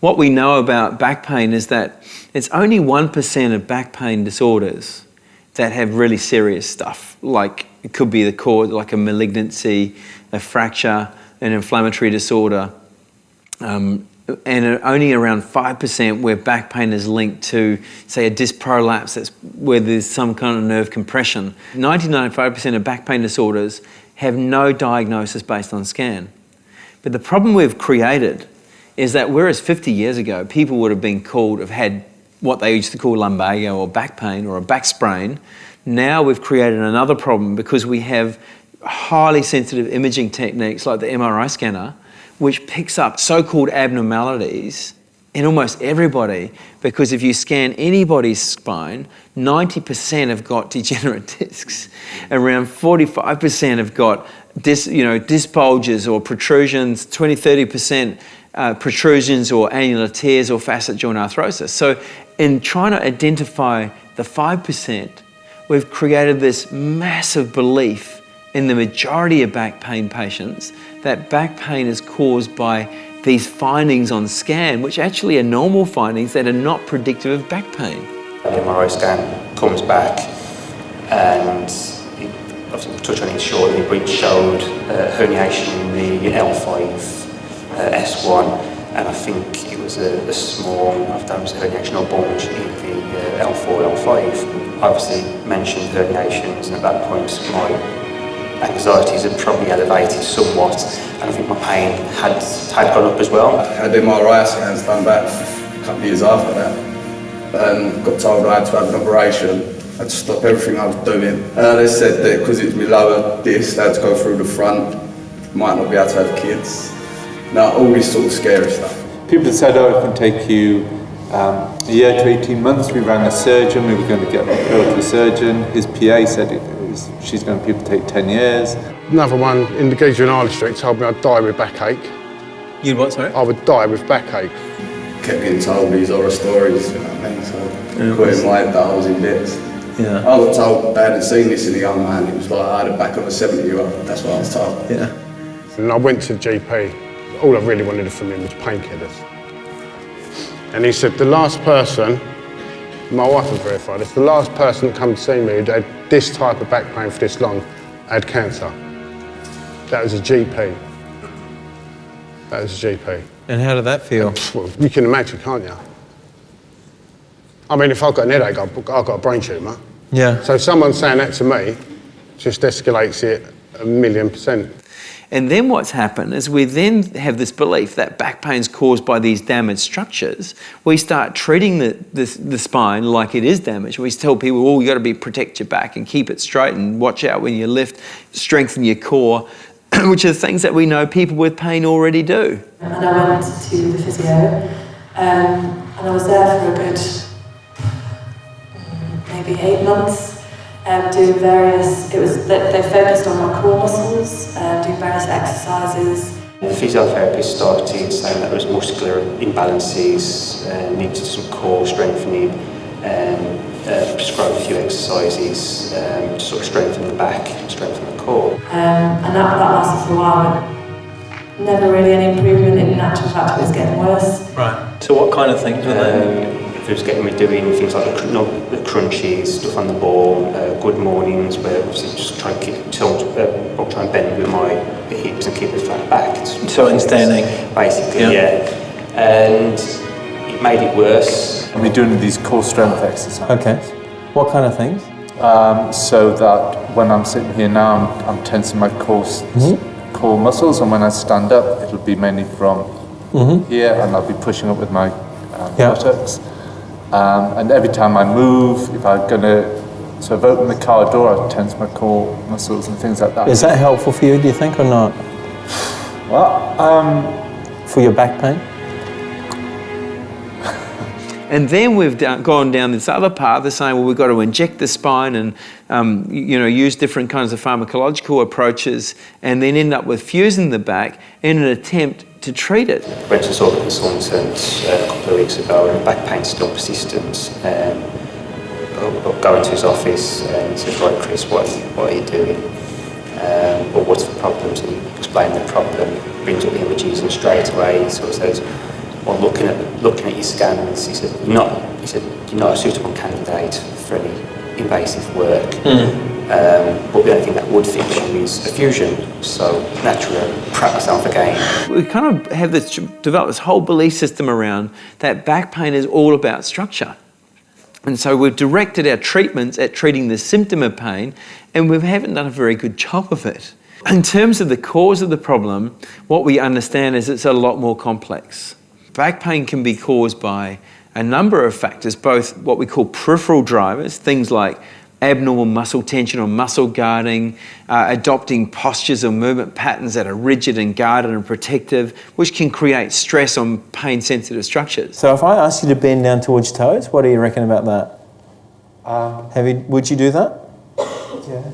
What we know about back pain is that it's only 1% of back pain disorders that have really serious stuff, like it could be the cause, like a malignancy, a fracture, an inflammatory disorder, and only around 5% where back pain is linked to, say, a disc prolapse, that's where there's some kind of nerve compression. 95% of back pain disorders have no diagnosis based on scan. But the problem we've created is that whereas 50 years ago, people would have had what they used to call lumbago or back pain or a back sprain, now we've created another problem because we have highly sensitive imaging techniques like the MRI scanner, which picks up so-called abnormalities in almost everybody, because if you scan anybody's spine, 90% have got degenerate discs, around 45% have got disc bulges or protrusions, 20-30% protrusions or annular tears or facet joint arthrosis. So in trying to identify the 5%, we've created this massive belief in the majority of back pain patients that back pain is caused by these findings on scan, which actually are normal findings that are not predictive of back pain. The MRI scan comes back and obviously we'll touch on it shortly, but it showed herniation in the L5, S1, and I think it was a small, I don't know, it was a herniation or bulge in the L4, L5. I obviously mentioned herniations, and at that point my anxieties had probably elevated somewhat, and I think my pain had gone up as well. I had MRI scans done back a couple of years after that, and got told I had to have an operation. I had to stop everything I was doing. They said that because it was my lower disc, I had to go through the front, might not be able to have kids. Now, all this sort of scary stuff. People said, it can take you a year to 18 months. We rang a surgeon, we were going to get referred to the surgeon. His PA said she's going to people take 10 years. Another one in the Guia in Harley Street told me I'd die with backache. You'd what, sorry? I would die with backache. Kept getting told these horror stories, you know what I mean? So, got in my head that I was in bits. Yeah. I got told they hadn't seen this in a young man. It was like I had a back of a 70-year-old. That's what I was told. Yeah. And I went to the GP. All I really wanted from him was painkillers. And he said, the last person, my wife was verified, it's the last person that come to see me who had this type of back pain for this long had cancer. That was a GP. That was a GP. And how did that feel? Well, you can imagine, can't you? I mean, if I've got an headache, I've got a brain tumour. Yeah. So someone saying that to me just escalates it 1,000,000%. And then what's happened is we then have this belief that back pain is caused by these damaged structures. We start treating the spine like it is damaged. We tell people, you got to protect your back and keep it straight and watch out when you lift, strengthen your core, which are things that we know people with pain already do. And I went to the physio, and I was there for a good maybe 8 months. Doing various, they focused on my core muscles, doing various exercises. The physiotherapist started saying that there was muscular imbalances, needed some core strengthening, prescribed a few exercises to sort of strengthen the back, strengthen the core. And that lasted for a while, but never really any improvement. In actual fact, it was getting worse. Right. So what kind of things were they? It was getting me doing things like the crunches, stuff on the ball, good mornings, where obviously just try and try and bend with my hips and keep the flat back. So in standing? Basically, yeah. And it made it worse. And we're doing these core strength exercises. Okay. What kind of things? So that when I'm sitting here now, I'm tensing my core muscles, and when I stand up, it'll be mainly from here, and I'll be pushing up with my buttocks. And every time I move, if I've opened the car door, I tense my core muscles and things like that. Is that helpful for you, do you think, or not? Well, for your back pain? And then we've gone down this other path of saying, well, we've got to inject the spine and use different kinds of pharmacological approaches, and then end up with fusing the back in an attempt to treat it. I went to sort of consultant a couple of weeks ago, and back pain still persistent. I'll go into his office and he says, right, Chris, what are you doing? Well, what's the problem? So he explained the problem, brings up the images, and straight away he sort of says, on looking at your scans, he said, you're not a suitable candidate for any invasive work. But the only thing that would fix you is a fusion. So naturally, I prep myself again. We kind of have developed this whole belief system around that back pain is all about structure. And so we've directed our treatments at treating the symptom of pain, and we haven't done a very good job of it. In terms of the cause of the problem, what we understand is it's a lot more complex. Back pain can be caused by a number of factors, both what we call peripheral drivers, things like abnormal muscle tension or muscle guarding, adopting postures or movement patterns that are rigid and guarded and protective, which can create stress on pain-sensitive structures. So if I ask you to bend down towards your toes, what do you reckon about that? Would you do that? Yeah.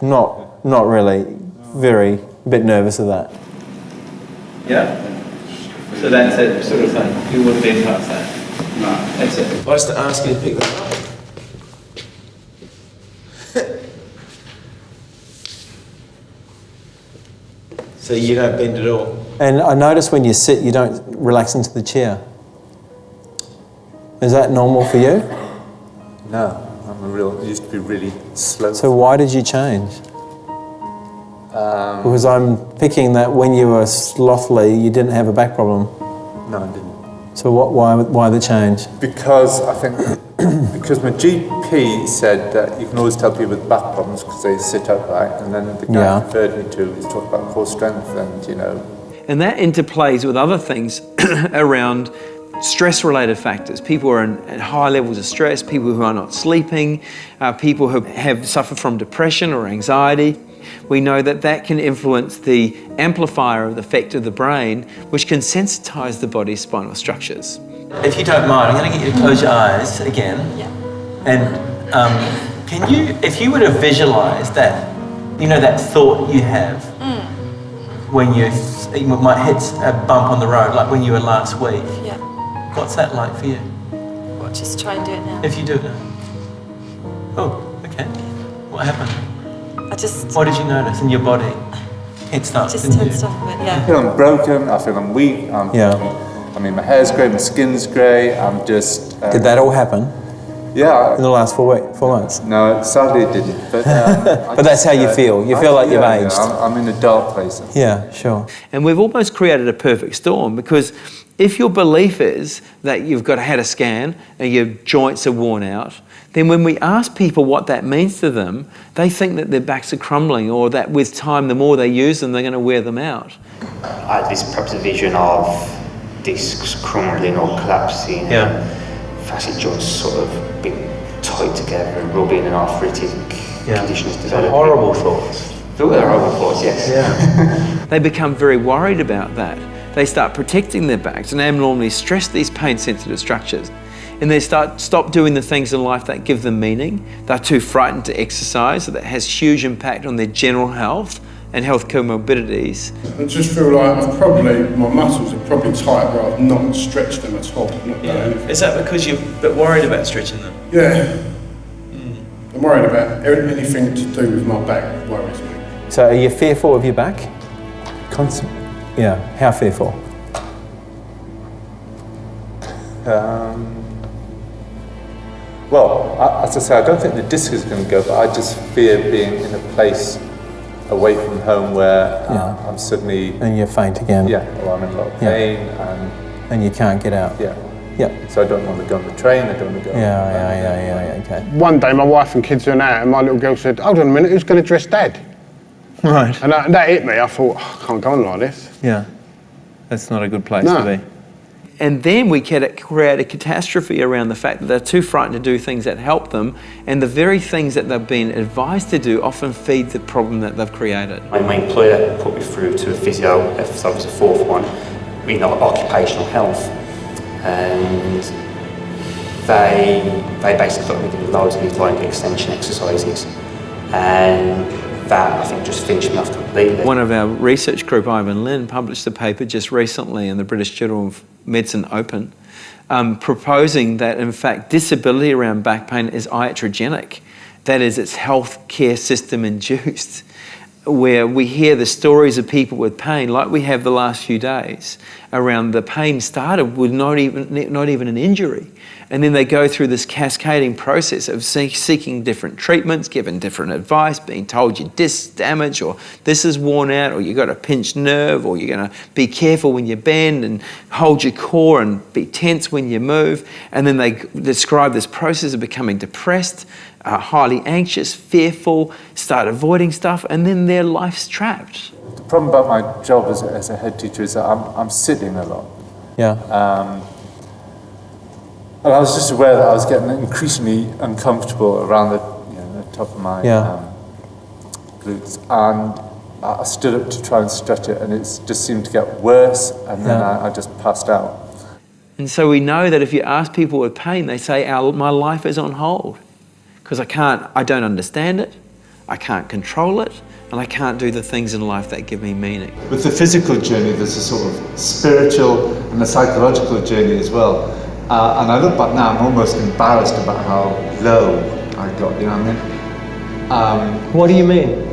Not really. A bit nervous of that. Yeah? So that's it, sort of thing. You wouldn't bend past that? No. That's it. I just ask you to pick that up. So you don't bend at all? And I notice when you sit, you don't relax into the chair. Is that normal for you? No, I used to be really slow. So why did you change? Because I'm picking that when you were slothly, you didn't have a back problem. No, I didn't. So why the change? Because I think, because my GP said that you can always tell people with back problems because they sit upright, and then the guy referred me to is talk about core strength and, And that interplays with other things around stress-related factors. People are at high levels of stress, people who are not sleeping, people who have suffered from depression or anxiety. We know that can influence the amplifier of the effect of the brain, which can sensitize the body's spinal structures. If you don't mind, I'm going to get you to close your eyes again. Yeah. And can you, if you were to visualize that, that thought you have when you might hit a bump on the road, like when you were last week. Yeah. What's that like for you? Well, just try and do it now. If you do it now. Oh, okay. What happened? What did you notice in your body? Tensed up, Just tensed up a bit, yeah. I feel I'm broken, I feel I'm weak, my hair's grey, my skin's grey, I'm just... Did that all happen? Yeah. In the last 4 months? No, sadly it didn't. But, but that's how you feel? You feel like you've aged? Yeah, I'm in a dark place. Yeah, sure. And we've almost created a perfect storm, because if your belief is that you've had a scan and your joints are worn out, then when we ask people what that means to them, they think that their backs are crumbling, or that with time, the more they use them, they're going to wear them out. I had this perhaps a vision of discs crumbling or collapsing, facet joints sort of being tied together and rubbing, and arthritic conditions developing. Horrible thoughts. They're horrible thoughts, yes. Yeah. They become very worried about that. They start protecting their backs and abnormally stress these pain-sensitive structures. And they stop doing the things in life that give them meaning. They're too frightened to exercise, so that has huge impact on their general health and health comorbidities. I just feel like my muscles are probably tight, but I've not stretched them at all. Is that because you're a bit worried about stretching them? Yeah. I'm worried about anything to do with my back worries me. So are you fearful of your back? Constantly. Yeah, how fearful? Well, as I say, I don't think the disc is going to go, but I just fear being in a place away from home where I'm suddenly... And you're faint again. Yeah, or I'm in a lot of pain and you can't get out. Yeah. Yeah. So I don't want to go on the train, I don't want to go... Yeah, okay. One day my wife and kids were out and my little girl said, hold on a minute, who's going to dress Dad? Right. And that hit me. I thought, I can't go on like this. Yeah. That's not a good place to be. And then we create a catastrophe around the fact that they're too frightened to do things that help them, and the very things that they've been advised to do often feed the problem that they've created. My employer put me through to a physio, so it was a fourth one, occupational health. And they basically got me doing loads of these line extension exercises. And that, I think, just finished me off completely. One of our research group, Ivan Lynn, published a paper just recently in the British Journal of Medicine Open, proposing that, in fact, disability around back pain is iatrogenic. That is, it's healthcare system induced. where we hear the stories of people with pain, like we have the last few days, around the pain started with not even an injury. And then they go through this cascading process of seeking different treatments, given different advice, being told your disc's damaged, or this is worn out, or you've got a pinched nerve, or you're going to be careful when you bend and hold your core and be tense when you move. And then they describe this process of becoming depressed, highly anxious, fearful, start avoiding stuff, and then their life's trapped. The problem about my job as a head teacher is that I'm sitting a lot. Yeah. And I was just aware that I was getting increasingly uncomfortable around the top of my glutes, and I stood up to try and stretch it, and it just seemed to get worse, and then I just passed out. And so we know that if you ask people with pain, they say, my life is on hold because I don't understand it, I can't control it, and I can't do the things in life that give me meaning. With the physical journey, there's a sort of spiritual and a psychological journey as well. And I look back now, I'm almost embarrassed about how low I got, you know what I mean? What do you mean?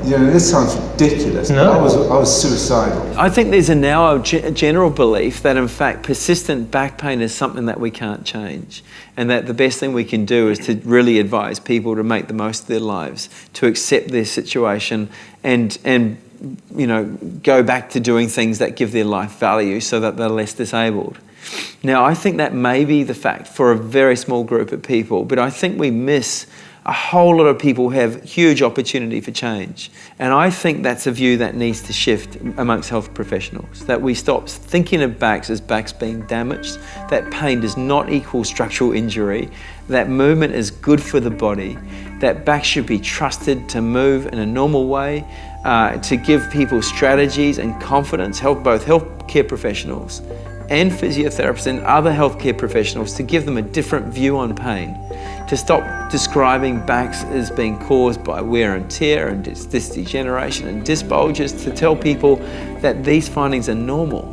This sounds ridiculous, No. but I was suicidal. I think there's now a general belief that in fact persistent back pain is something that we can't change, and that the best thing we can do is to really advise people to make the most of their lives, to accept their situation and go back to doing things that give their life value so that they're less disabled. Now, I think that may be the fact for a very small group of people, but I think we miss a whole lot of people who have huge opportunity for change. And I think that's a view that needs to shift amongst health professionals, that we stop thinking of backs as backs being damaged, that pain does not equal structural injury, that movement is good for the body, that back should be trusted to move in a normal way, to give people strategies and confidence, help both healthcare professionals and physiotherapists and other healthcare professionals to give them a different view on pain, to stop describing backs as being caused by wear and tear and disc degeneration and disc bulges, to tell people that these findings are normal,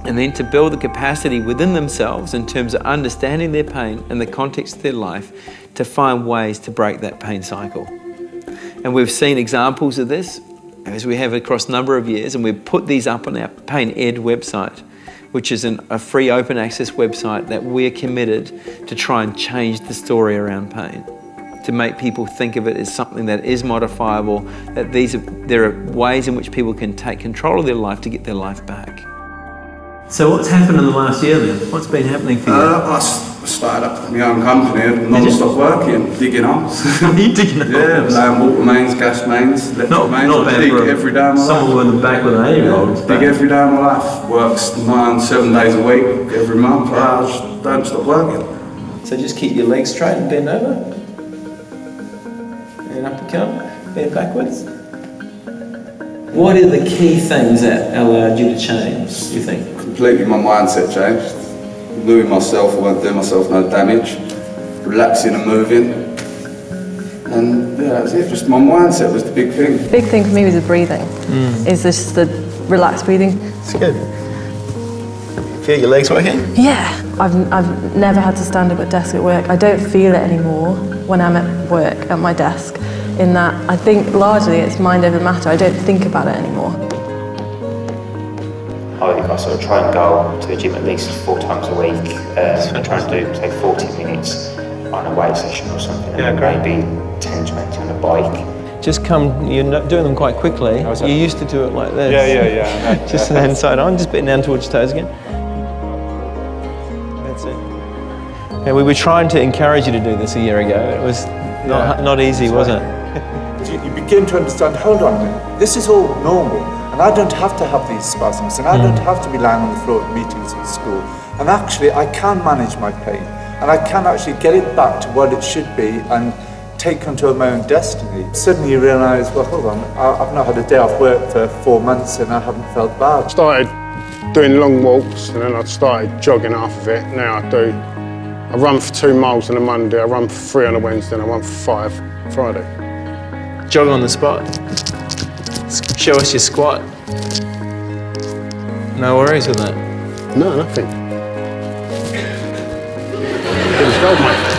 and then to build the capacity within themselves in terms of understanding their pain and the context of their life to find ways to break that pain cycle. And we've seen examples of this as we have across a number of years, and we've put these up on our Pain Ed website, which is a free open access website that we're committed to try and change the story around pain, to make people think of it as something that is modifiable, that there are ways in which people can take control of their life to get their life back. So what's happened in the last year then? What's been happening for you? I started up my own company, non-stop working, digging holes. You digging holes? Yeah, laying water mains, gas mains, electric mains. Not bad dig for every day of my life. someone with a back with an 8-year-old. Dig every day of my life. Works 7 days a week, every month. I just don't stop working. So just keep your legs straight and bend over. And up you come, bend backwards. What are the key things that allowed you to change, you think? Completely my mindset changed. Moving myself, I won't do myself no damage. Relaxing and moving. And yeah, that's it. Just my mindset was the big thing. Big thing for me was the breathing. Is just the relaxed breathing. It's good. Feel your legs working? Yeah. I've never had to stand up at desk at work. I don't feel it anymore when I'm at work, at my desk. In that, I think largely it's mind over matter. I don't think about it anymore. I sort of try and go to the gym at least 4 times a week. I try and do, say, 40 minutes on a weight session or something, and maybe 10 to 20 on a bike. Just come, you're doing them quite quickly. You used to do it like this. Yeah. Just hand side on, just bend down towards your toes again. That's it. Yeah, we were trying to encourage you to do this a year ago. It was not easy, was it? You begin to understand, hold on a minute, this is all normal, and I don't have to have these spasms, and I don't have to be lying on the floor at meetings at school. And actually, I can manage my pain, and I can actually get it back to what it should be and take control of my own destiny. Suddenly you realise, well, hold on, I've not had a day off work for 4 months and I haven't felt bad. I started doing long walks, and then I started jogging half of it. Now I run for 2 miles on a Monday, I run for 3 on a Wednesday, and I run for 5 Friday. Jog on the spot. Show us your squat. No worries with that. No, nothing. It was gold, mate.